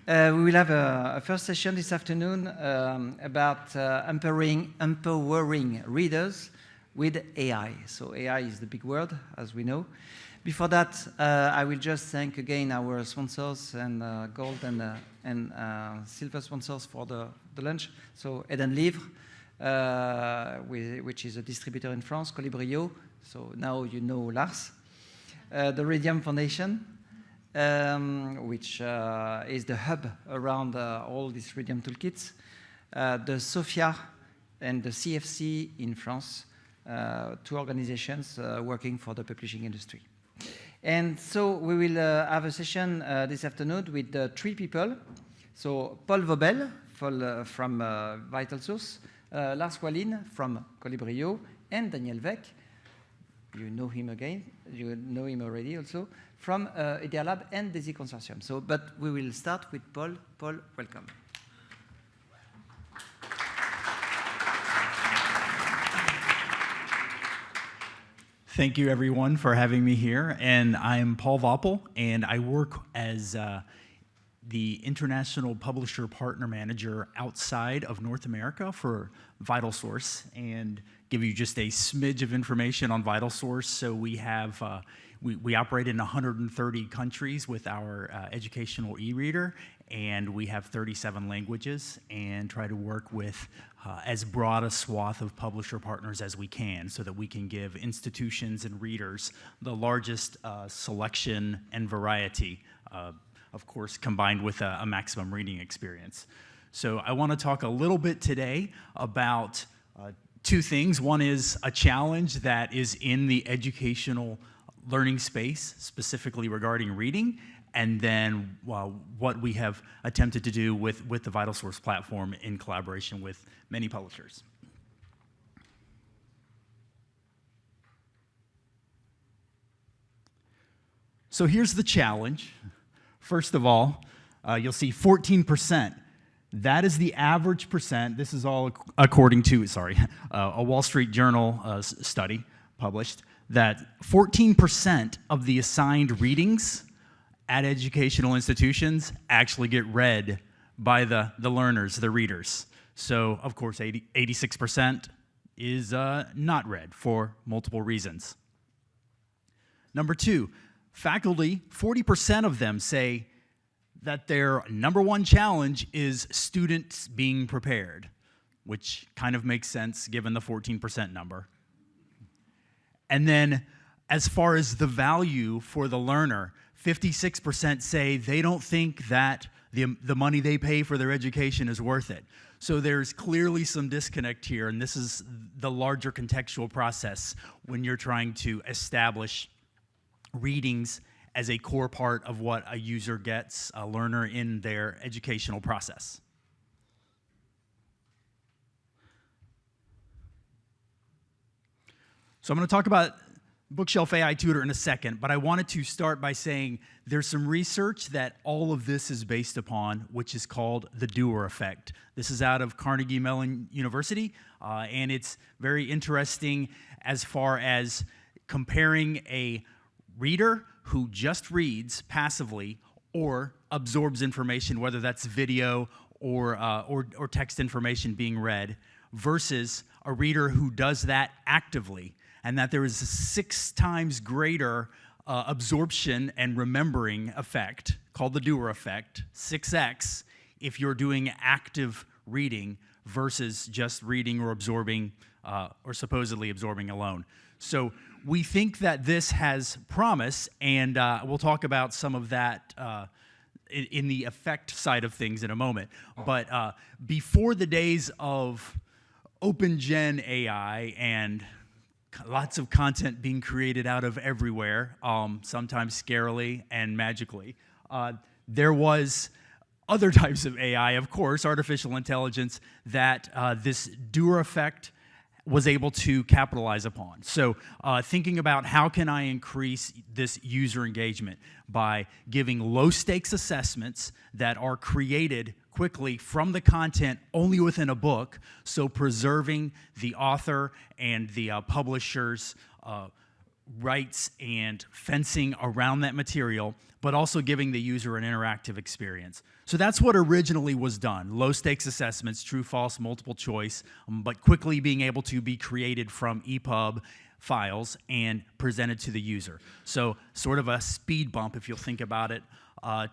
We will have a first session this afternoon about empowering readers with AI. So AI is the big word, as we know. Before that, I will just thank again our sponsors and gold and silver sponsors for the lunch. So EDRLab, which is a distributor in France, Colibrio. So now you know Lars. The Readium Foundation, which is the hub around all these Readium toolkits. The SOFIA and the CFC in France, two organizations working for the publishing industry. And so we will have a session this afternoon with three people. So Paul Vaupel from VitalSource, Lars Wallin from Colibrio, and Daniel Weck, you know him again, you know him already also, from EDRLab and DESI Consortium. So, but we will start with Paul. Paul, welcome. Thank you, everyone, for having me here. And I'm Paul Vaupel, and I work as the International Publisher Partner Manager outside of North America for VitalSource, and give you just a smidge of information on VitalSource. So we have, we operate in 130 countries with our educational e-reader, and we have 37 languages, and try to work with as broad a swath of publisher partners as we can so that we can give institutions and readers the largest selection and variety, of course, combined with a maximum reading experience. So I want to talk a little bit today about two things. One is a challenge that is in the educational learning space, specifically regarding reading, and then what we have attempted to do with the VitalSource platform in collaboration with many publishers. So here's the challenge. First of all, you'll see 14%. That is the average percent. This is all according to, a Wall Street Journal study published, that 14% of the assigned readings at educational institutions actually get read by the learners, the readers. So, of course, 86% is not read for multiple reasons. Number two, faculty, 40% of them say that their number one challenge is students being prepared, which kind of makes sense given the 14% number. And then, as far as the value for the learner, 56% say they don't think that the money they pay for their education is worth it. So there's clearly some disconnect here, and this is the larger contextual process when you're trying to establish readings as a core part of what a user gets, a learner, in their educational process. So I'm going to talk about Bookshelf AI Tutor in a second, but I wanted to start by saying there's some research that all of this is based upon, which is called the doer effect. This is out of Carnegie Mellon University, and it's very interesting as far as comparing a reader who just reads passively or absorbs information, whether that's video or text information being read, versus a reader who does that actively, and that there is a 6 times greater absorption and remembering effect, called the doer effect, 6x, if you're doing active reading versus just reading or absorbing or supposedly absorbing alone. So we think that this has promise, and we'll talk about some of that in the effect side of things in a moment. But before the days of open gen AI and lots of content being created out of everywhere, sometimes scarily and magically, there was other types of AI, of course, artificial intelligence, that this doer effect was able to capitalize upon. So thinking about how can I increase this user engagement by giving low-stakes assessments that are created quickly from the content only within a book, so preserving the author and the publisher's rights and fencing around that material, but also giving the user an interactive experience. So that's what originally was done. Low stakes assessments, true, false, multiple choice, but quickly being able to be created from EPUB files and presented to the user. So sort of a speed bump, if you'll think about it,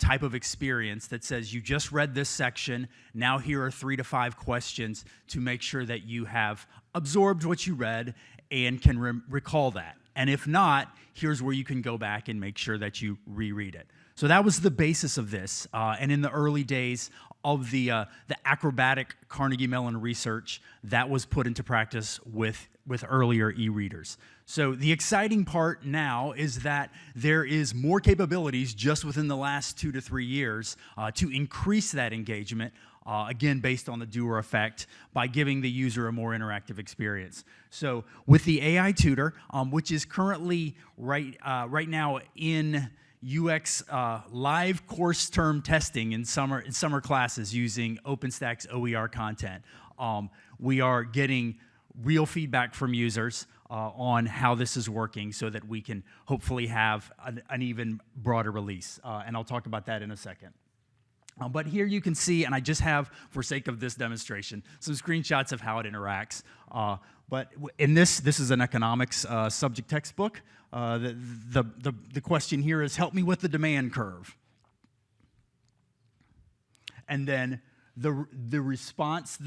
type of experience that says you just read this section, now here are 3 to 5 questions to make sure that you have absorbed what you read and can recall that. And if not, here's where you can go back and make sure that you reread it. So that was the basis of this. And in the early days of the acrobatic Carnegie Mellon research, that was put into practice with earlier e-readers. So the exciting part now is that there is more capabilities just within the last 2 to 3 years to increase that engagement, again, based on the doer effect, by giving the user a more interactive experience. So with the AI tutor, which is currently right now in UX live course term testing in summer classes using OpenStack's OER content, we are getting real feedback from users on how this is working so that we can hopefully have an even broader release. And I'll talk about that in a second. But here you can see, and I just have, for sake of this demonstration, some screenshots of how it interacts. But in this is an economics subject textbook. The question here is, help me with the demand curve. And then the response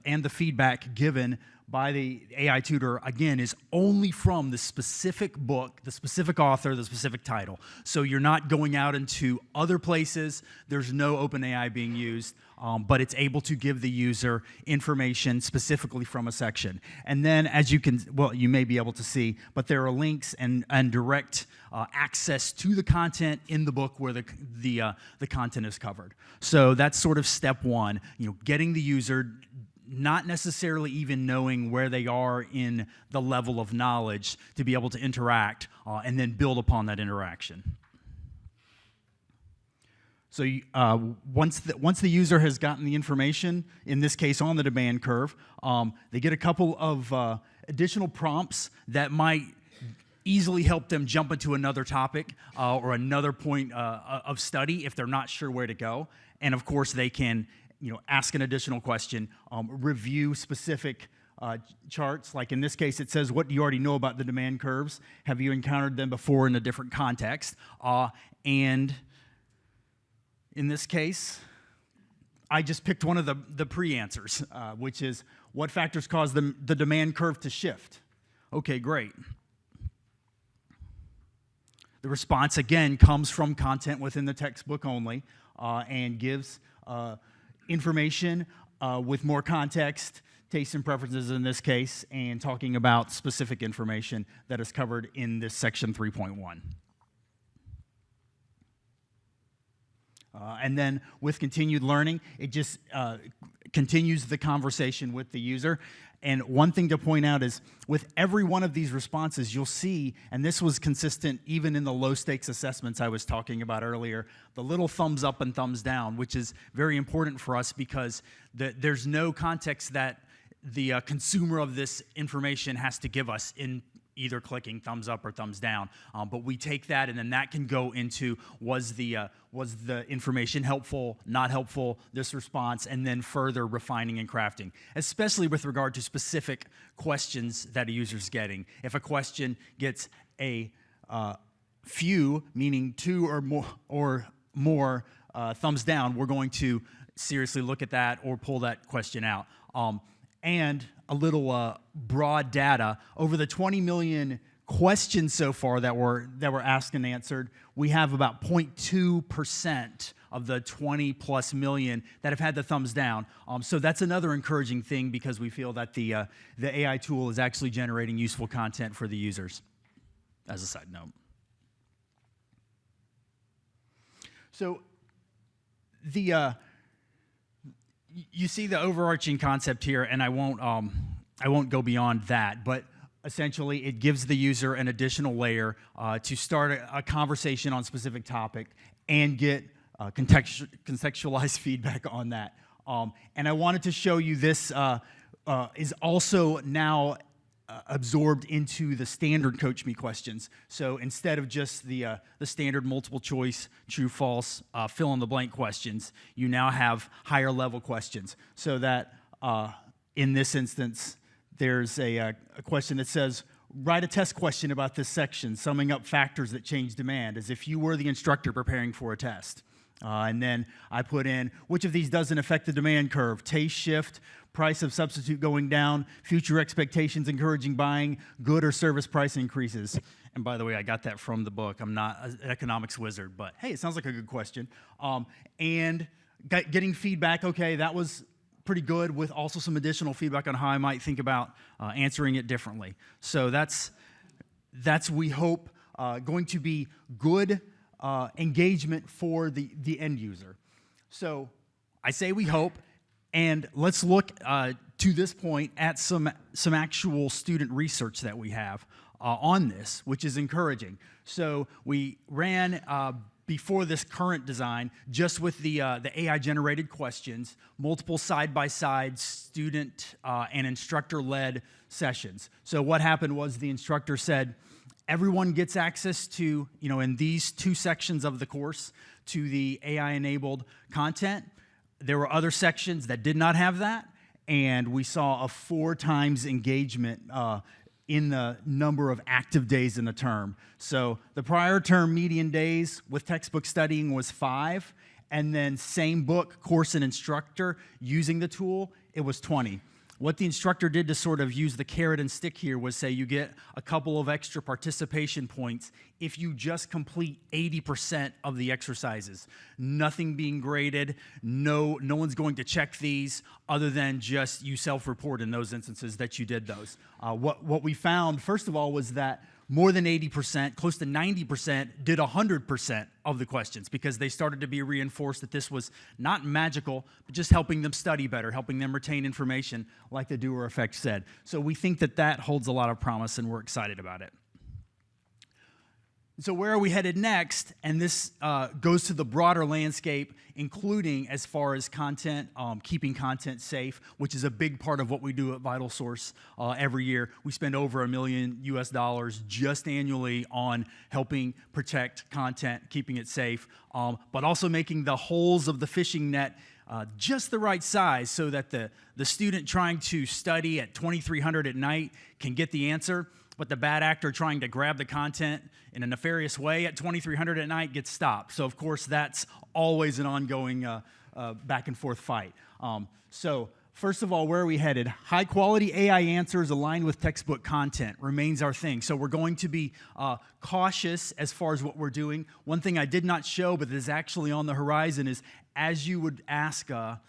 and the feedback given by the AI tutor, again, is only from the specific book, the specific author, the specific title. So you're not going out into other places. There's no OpenAI being used, but it's able to give the user information specifically from a section. And then, as you can, well, you may be able to see, but there are links and direct access to the content in the book where the content is covered. So that's sort of step one, getting the user not necessarily even knowing where they are in the level of knowledge to be able to interact and then build upon that interaction. So once the user has gotten the information, in this case on the demand curve, they get a couple of additional prompts that might easily help them jump into another topic or another point of study if they're not sure where to go. And of course, they can ask an additional question, review specific charts. Like in this case, it says, what do you already know about the demand curves? Have you encountered them before in a different context? And in this case, I just picked one of the pre-answers, which is, what factors cause the demand curve to shift? Okay, great. The response, again, comes from content within the textbook only and gives information with more context, tastes and preferences in this case, and talking about specific information that is covered in this section 3.1. And then with continued learning, it just continues the conversation with the user. And one thing to point out is with every one of these responses, you'll see, and this was consistent even in the low stakes assessments I was talking about earlier, the little thumbs up and thumbs down, which is very important for us because there's no context that the consumer of this information has to give us in either clicking thumbs up or thumbs down. But we take that, and then that can go into, was the information helpful, not helpful, this response, and then further refining and crafting, especially with regard to specific questions that a user's getting. If a question gets a few, meaning 2 or more thumbs down, we're going to seriously look at that or pull that question out. And a little broad data, over the 20 million questions so far that were asked and answered, we have about 0.2% of the 20 plus million that have had the thumbs down. So that's another encouraging thing because we feel that the AI tool is actually generating useful content for the users, as a side note. So you see the overarching concept here, and I won't go beyond that, but essentially it gives the user an additional layer to start a conversation on a specific topic and get contextualized feedback on that. And I wanted to show you this is also now absorbed into the standard Coach Me questions. So instead of just the standard multiple choice, true, false, fill in the blank questions, you now have higher level questions. So that in this instance, there's a question that says, write a test question about this section, summing up factors that change demand, as if you were the instructor preparing for a test. And then I put in, which of these doesn't affect the demand curve? Taste shift, price of substitute going down, future expectations encouraging buying, good or service price increases. And by the way, I got that from the book. I'm not an economics wizard, but hey, it sounds like a good question. And getting feedback, okay, that was pretty good, with also some additional feedback on how I might think about answering it differently. So that's we hope, going to be good engagement for the end user. So I say we hope, and let's look to this point at some actual student research that we have on this, which is encouraging. So we ran before this current design, just with the AI-generated questions, multiple side-by-side student and instructor-led sessions. So what happened was the instructor said, everyone gets access to, in these 2 sections of the course, to the AI-enabled content. There were other sections that did not have that, and we saw a 4 times engagement in the number of active days in the term. So the prior term median days with textbook studying was 5, and then same book, course, and instructor using the tool, it was 20. What the instructor did to sort of use the carrot and stick here was say you get a couple of extra participation points if you just complete 80% of the exercises. Nothing being graded, no one's going to check these other than just you self-report in those instances that you did those. What we found, first of all, was that more than 80%, close to 90%, did 100% of the questions because they started to be reinforced that this was not magical, but just helping them study better, helping them retain information, like the doer effect said. So we think that holds a lot of promise, and we're excited about it. So where are we headed next? And this goes to the broader landscape, including as far as content, keeping content safe, which is a big part of what we do at VitalSource every year. We spend over $1 million US just annually on helping protect content, keeping it safe, but also making the holes of the fishing net just the right size so that the student trying to study at 2300 at night can get the answer, but the bad actor trying to grab the content in a nefarious way at 2300 at night gets stopped. So, of course, that's always an ongoing back and forth fight. So, first of all, where are we headed? High-quality AI answers aligned with textbook content remains our thing. So we're going to be cautious as far as what we're doing. One thing I did not show, but is actually on the horizon, is as you would ask a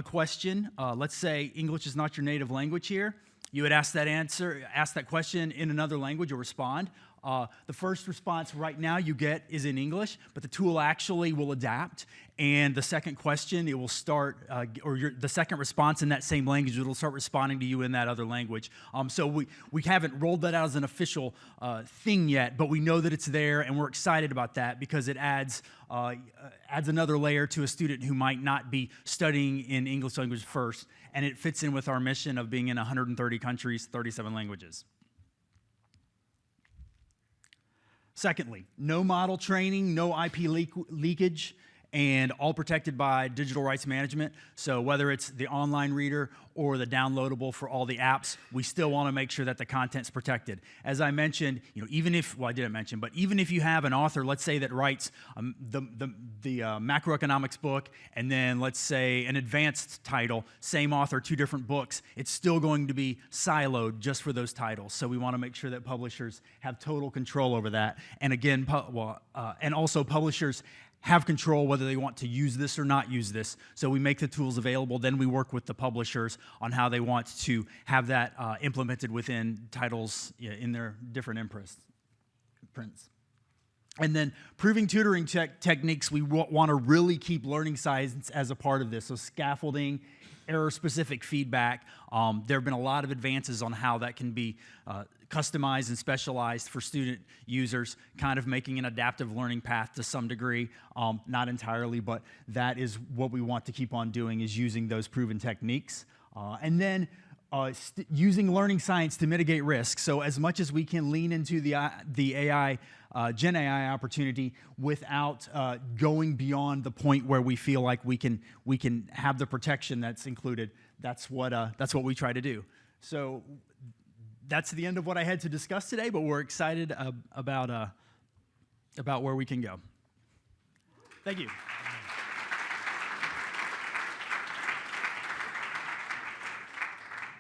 question, let's say English is not your native language here, you would ask that question in another language or respond. The first response right now you get is in English, but the tool actually will adapt. And the second question, it will start, the second response in that same language, it will start responding to you in that other language. So we haven't rolled that out as an official thing yet, but we know that it's there, and we're excited about that because it adds another layer to a student who might not be studying in English language first, and it fits in with our mission of being in 130 countries, 37 languages. Secondly, no model training, no IP leakage, and all protected by digital rights management. So whether it's the online reader or the downloadable for all the apps, we still want to make sure that the content's protected. As I mentioned, even if, well, I didn't mention, but even if you have an author, let's say that writes the macroeconomics book, and then let's say an advanced title, same author, 2 different books, it's still going to be siloed just for those titles. So we want to make sure that publishers have total control over that. And again, and also publishers have control whether they want to use this or not use this. So we make the tools available, then we work with the publishers on how they want to have that implemented within titles in their different prints. And then proving tutoring techniques, we want to really keep learning science as a part of this. So scaffolding, error-specific feedback. There have been a lot of advances on how that can be customized and specialized for student users, kind of making an adaptive learning path to some degree, not entirely, but that is what we want to keep on doing, is using those proven techniques. And then using learning science to mitigate risk. So as much as we can lean into the AI, Gen AI opportunity without going beyond the point where we feel like we can have the protection that's included. That's what we try to do. So that's the end of what I had to discuss today, but we're excited about where we can go. Thank you.